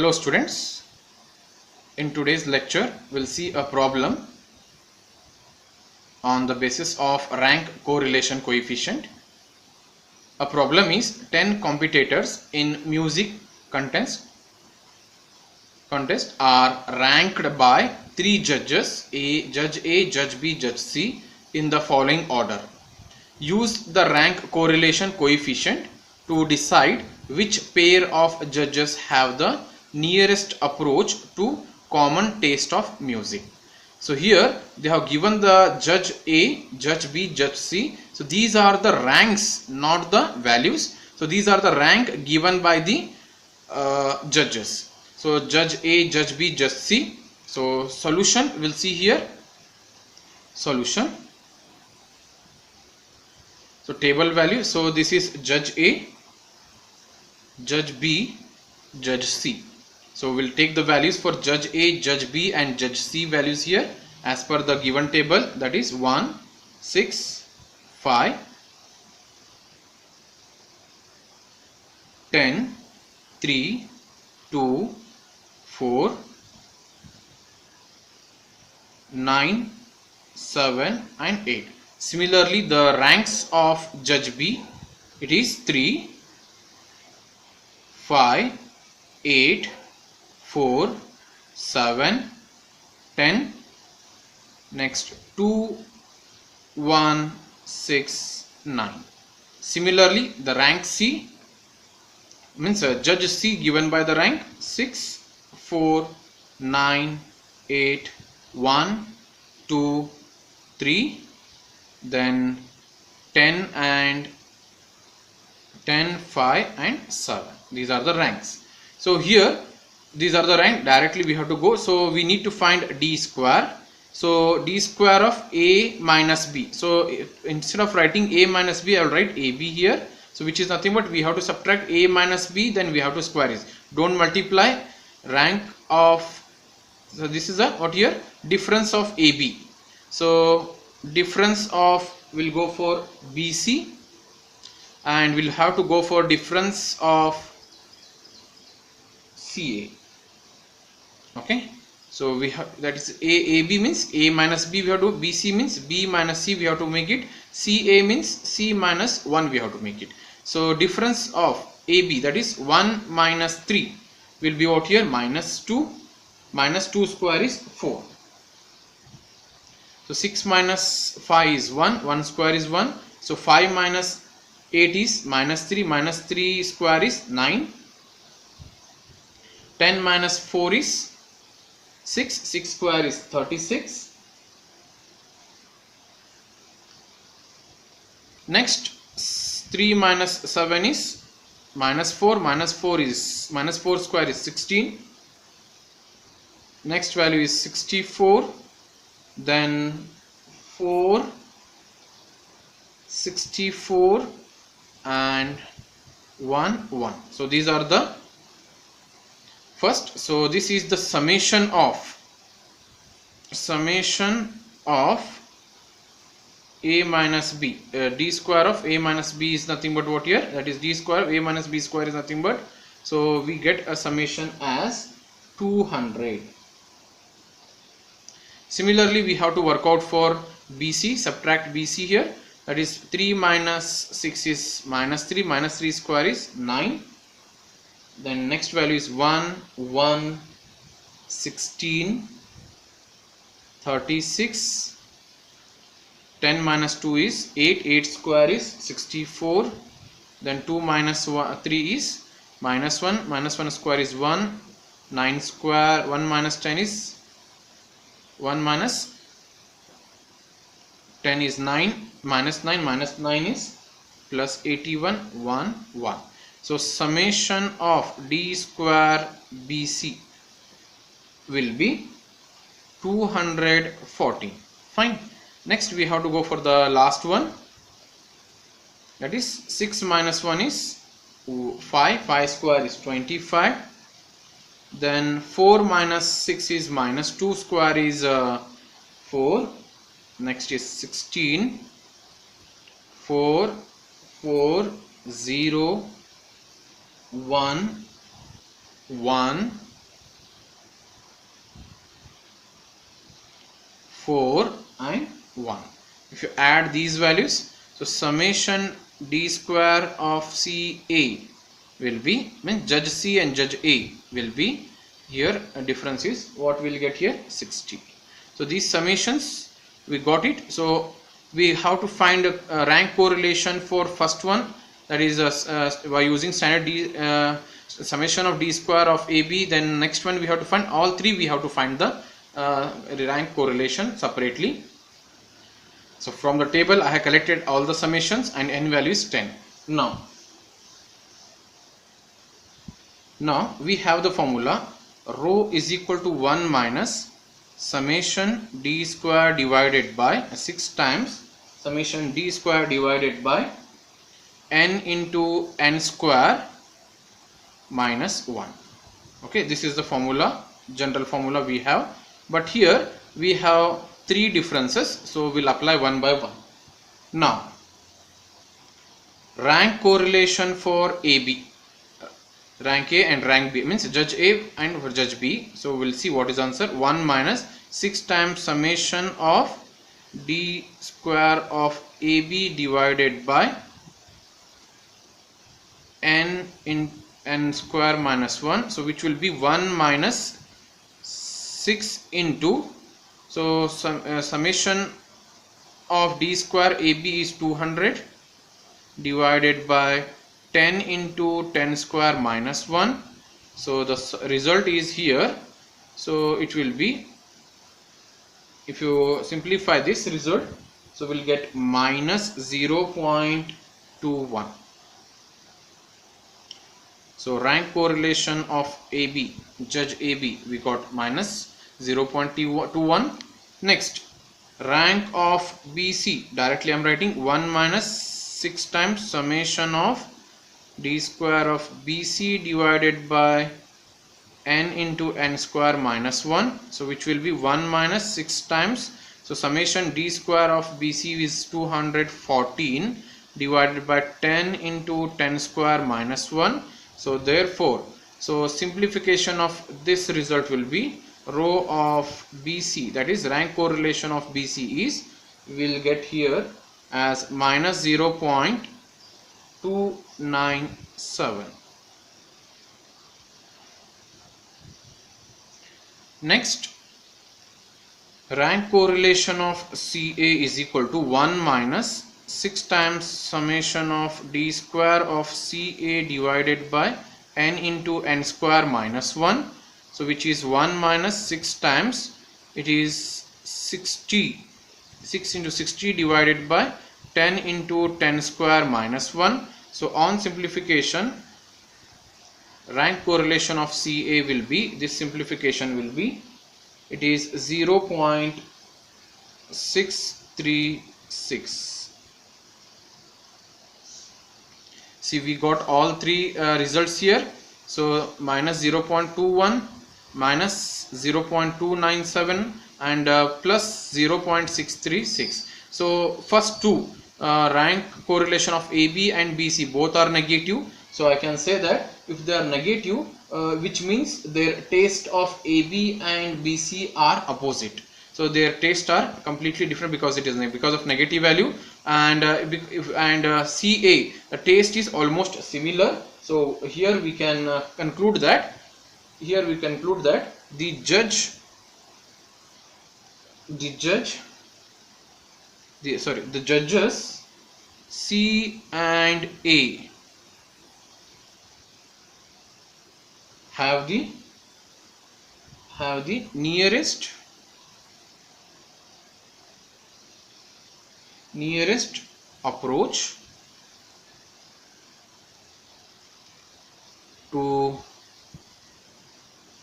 Hello students, in today's lecture we'll see a problem on the basis of rank correlation coefficient. A problem is 10 competitors in music contest are ranked by 3 judges, Judge A, Judge B, Judge C in the following order. Use the rank correlation coefficient to decide which pair of judges have the nearest approach to common taste of music. So here they have given the Judge A, Judge B, Judge C. So these are the ranks, not the values. So these are the rank given by the judges. So Judge A, Judge B, Judge C. So solution we'll see here. Solution. So table value. So this is Judge A, Judge B, Judge C. So we'll take the values for Judge A, Judge B and Judge C values here as per the given table, that is 1, 6, 5, 10, 3, 2, 4, 9, 7 and 8. Similarly, the ranks of Judge B, it is 3, 5, 8, 4, 7, 10, next 2, 1, 6, 9. Similarly, the rank C means Judge C given by the rank 6, 4, 9, 8, 1, 2, 3, then 10 and 10, 5 and 7. These are the ranks. So here these are the rank, directly we have to go. So we need to find D square. So D square of A minus B. So instead of writing A minus B, I will write AB here. So which is nothing but we have to subtract A minus B, then we have to square it. Don't multiply rank of, so this is a what here, difference of AB. So difference of, will go for BC, and we'll have to go for difference of CA. Okay, so we have, that is AB means A minus B we have to, BC means B minus C we have to make it, CA means C minus 1 we have to make it. So difference of AB, that is 1 minus 3 will be out here minus 2, minus 2 square is 4. So 6 minus 5 is 1, 1 square is 1. So 5 minus 8 is minus 3 square is 9. 10 minus 4 is 6, 6 square is 36. Next 3 minus 7 is minus 4, minus 4 is, minus 4 square is 16. Next value is 64, then 4, 64 and 1, 1. So these are the first. So this is the summation of A minus B. D square of A minus B is nothing but what here, that is D square of A minus B square is nothing but, so we get a summation as 200. Similarly, we have to work out for BC, subtract BC here, that is 3 minus 6 is minus 3, minus 3 square is 9. Then next value is 1, 1, 16, 36, 10 minus 2 is 8, 8 square is 64, then 2 minus 3 is minus 1, minus 1 square is 1, 9 square, 1 minus 10 is 1 minus 10 is 9, minus 9 is plus 81, 1, 1. So summation of D square BC will be 240. Fine. Next we have to go for the last one, that is 6 minus 1 is 5, 5 square is 25. Then 4 minus 6 is minus 2 square is 4. Next is 16, 4, 4, 0, 1, 1, 4 and 1. If you add these values, so summation d square of CA will be, means judge C and judge A will be, here a difference is what we'll get here, 60. So these summations we got it. So we have to find a rank correlation for first one, that is by using standard summation of d square of AB. Then next one we have to find all three, we have to find the rank correlation separately. So from the table I have collected all the summations and n value is 10. Now we have the formula rho is equal to 1 minus summation d square divided by 6 times summation d square divided by n into n square minus 1. Okay, this is the formula, general formula we have, but here we have three differences, so we'll apply one by one. Now rank correlation for AB, rank A and rank B, means judge A and judge B. So we'll see what is answer. 1 minus 6 times summation of d square of AB divided by n in n square minus 1, so which will be 1 minus 6 into, so summation of d square AB is 200 divided by 10 into 10 square minus 1. So the result is here, so it will be, if you simplify this result, so we'll get minus 0.21. So rank correlation of AB, judge AB, we got minus 0.21. Next, rank of BC, directly I am writing 1 minus 6 times summation of d square of BC divided by n into n square minus 1, so which will be 1 minus 6 times, so summation d square of BC is 214 divided by 10 into 10 square minus 1. So therefore, so simplification of this result will be rho of BC, that is rank correlation of BC is, we will get here as minus 0.297. Next, rank correlation of CA is equal to 1 minus 6 times summation of d square of CA divided by n into n square minus 1, so which is 1 minus 6 times, it is 60, 6 into 60 divided by 10 into 10 square minus 1. So on simplification, rank correlation of CA will be, this simplification will be, it is 0.636. See, we got all three results here. So minus 0.21, minus 0.297 and plus 0.636. So first two, rank correlation of AB and BC, both are negative. So I can say that if they are negative, which means their taste of AB and BC are opposite. So their tastes are completely different because it is because of negative value, and CA, the taste is almost similar. So here we can conclude that the judges C and A have the nearest approach to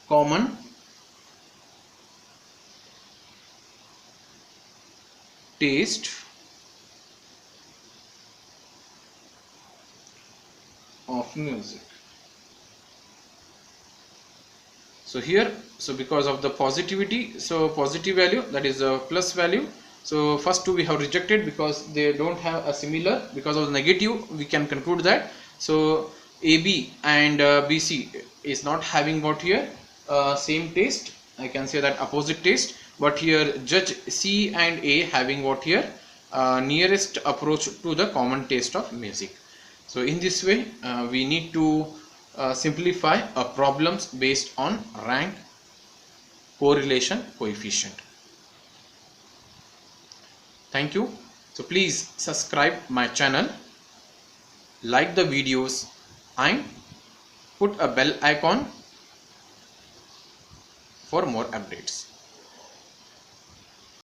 common taste of music. So here, so because of the positivity, so positive value, that is a plus value. So first two we have rejected because they don't have a similar, because of the negative we can conclude that. So AB and BC is not having what here same taste, I can say that opposite taste. but here judge C and A having what here nearest approach to the common taste of music. So in this way we need to simplify problems based on rank correlation coefficient. Thank you. So please subscribe my channel, like the videos and put a bell icon for more updates.